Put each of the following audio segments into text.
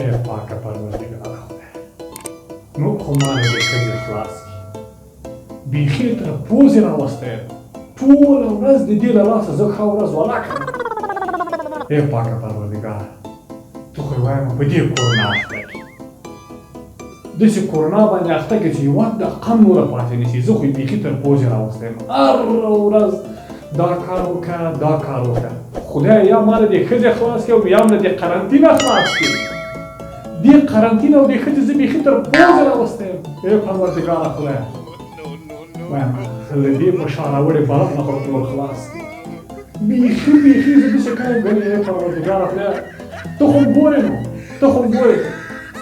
ای پاکه پروردګاره خدای نور خو ما نه دې ښځې خلاص کړي بیخي تر پوزې راوستی ټوله ورځ د دې له لاسه زه ښه ورځ ولاړ کړم ای پاکه پروردګاره ته خو یې وایم په دې کرونا اخته کې داسې کرونا باندې اخته کې چې یوه دقیقه هم نوره پاتې نه شي زه خو یې بیخي تر پوزې راوستی یم هره ورځ دا کار وکړه دا کار وکړه خدای یا ما له دې ښځې خلاص کړي او یا هم له دې قرنطینه خلاص کړي دې قرنطینه او دې ښځې زه بیخي تر پوزې راوستی یم ای پروردګاره خدایه وایم له دې په شا راوړې بلد نه خو ټول خلاص کړي بیخي زه داسې کار یم ګڼې ای پروردګاره خدایه ته خو م ګورې نو ته خو م ګورې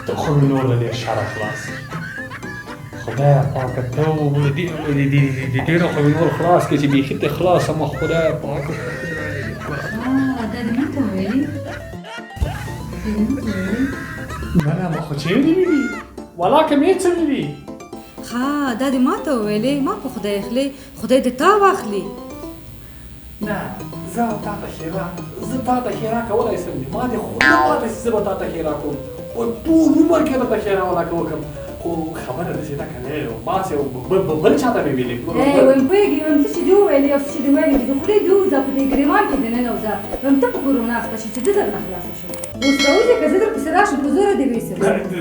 ته خو مې نور له دې شره خلاص کړي خدایه پاکه ته له دې نه خو مې نور خلاص کړي چې بیخي ته خلاص یم خدایه پاکه دا دې ماته وویلې نه نه ما خو چېرې ویلي ولاکه مې څه ویلي ها دا دې ماته وویلې ما په خدای اخلې خدای دې تا واخلي نه زه او تا ته ښېرا زه تا ته ښېرا کولی شم ما دې خو نه پاته چې زه به تا ته ښېرا کوم په ټول عمر کې درته ښېرا ولاکه وکړم خو خبره داسې ده که نه ماسې بل چا ته مې ویلې وایم پوهېږې وایم څه چې دې وویلې او څه چې دې ویلې د خولې دې ووځه په دې ګرېوان کې دننه وځه وایم ته په کرونا اخته شې چې زه درنه خلاصه شم اوس راوځې که زه درپسې راشم په زوره دې ویسم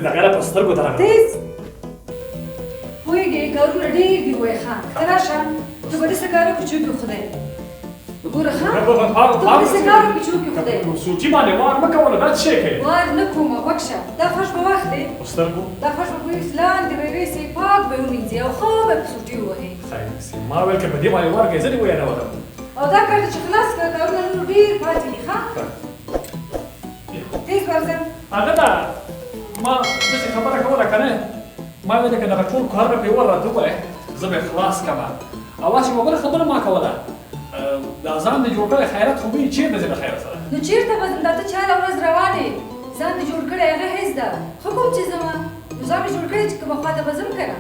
دغه له په سترګو ته راغله تیز پوهېږې کارونه ډېر دي وایي ښه ته راشه ته به داسې کار وکړې چې وکړي خدای ګوره ښه ته به داسې کار وکړې چې وکړي خدای سوچي باندې وار مه کوله دا څه شی کوې وار نه کومه غوږ شه دا فرش به واخلې په سترګو دا فرش به وویسې لاندې به یې ویسې پاک به یې ومینځې او ښه به یې په سوټي ووهې خیر ما ویل که په دې باندې وار کوې زه دې ویانولم او دا کار چې خلاص کړه کارونه نور ډېر پاتې دي ښه تیز ورځه هغه ده ما داسې خبره کوله که نه ما ویل که دغه ټول کارونه پرې ور راته ووایې زه به یې خلاص کړم او هسې یوه بله خبره ما کوله دا ځان دې جوړ کړی خیرات خو به یې چېرته ځې د خیره سره نو چېرته به ځم دا ته چاره ورځ روان یې ځان دې جوړ کړی هغه هېڅ ده ښه کوم چې ځمه نو ځان مې جوړ کړی چې کومه خوا ته به ځم که نه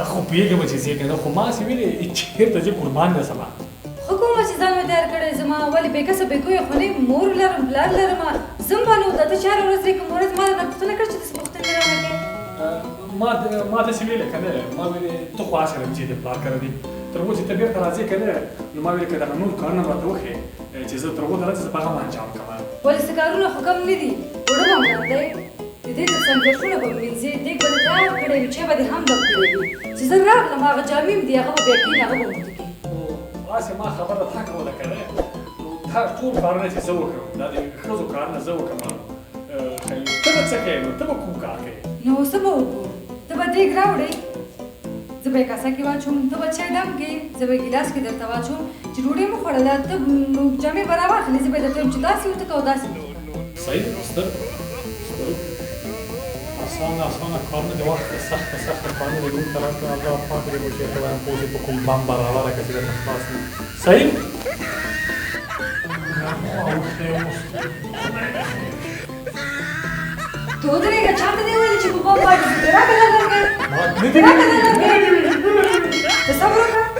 خو پوهېږم چې ځې که نه خو ما هسې ویلې چېرته ځې قربان نه سمه ښه کومه چې ځان مې تیار کړی زما ولې بې کسه بې کویه خو نه مور لرم پلار لرم ځم به نو دا ته چاره ورځ دی کومه ورځ ما درنه پوښتنه کړې چې داسې پوښتنې رانه کوې ما داسې ویلې که نه ما ویلې ته خو هسې رمځې دې پلار کره دي تر هغو چې ته بېرته راځې که نه نو ما ویلې که دغه نور کارونه راته وښیې چې زه تر هغو ته راځې زه به هغه انجام کړم ولې څه کارونه خو کم نه دي اوړه به هم دی د دې تر څنګ ګرشونه به ومینځې دیګ به دې تیار کړی وي چای به دې هم ډک کړی وي چې زه راغلم هغه جامې مې دي هغه به بیا کښېني هغه به موته کړي هسې ما خبره تا کوله که نه دا ټول کارونه چې زه وکړم دا د ښځو کارونه زه وکړم ته به څه کوې نو ته به کوم کار کوې نو څه به وکړو ته به دیګ راوړې زه به یې کاسه کې واچوم ته به چای دم کړې زه به یې ګیلاس کې درته واچوم چې ډوډۍ مو خوړله ته جامې به راواخلې زه به یې درته وایم چې داسې ورته کوه داسې صحیح ستر اسانه کارونه د وخت سخته کارونه د روم طرف ته الله پاک دې مو چېرته وایم پوه په کوم بم برابره کړه چې درته خلاص نه صحیح ته ودرېږه چاته دې ویلي چې په بم باندې راکړه نه دې ته صبر وکړه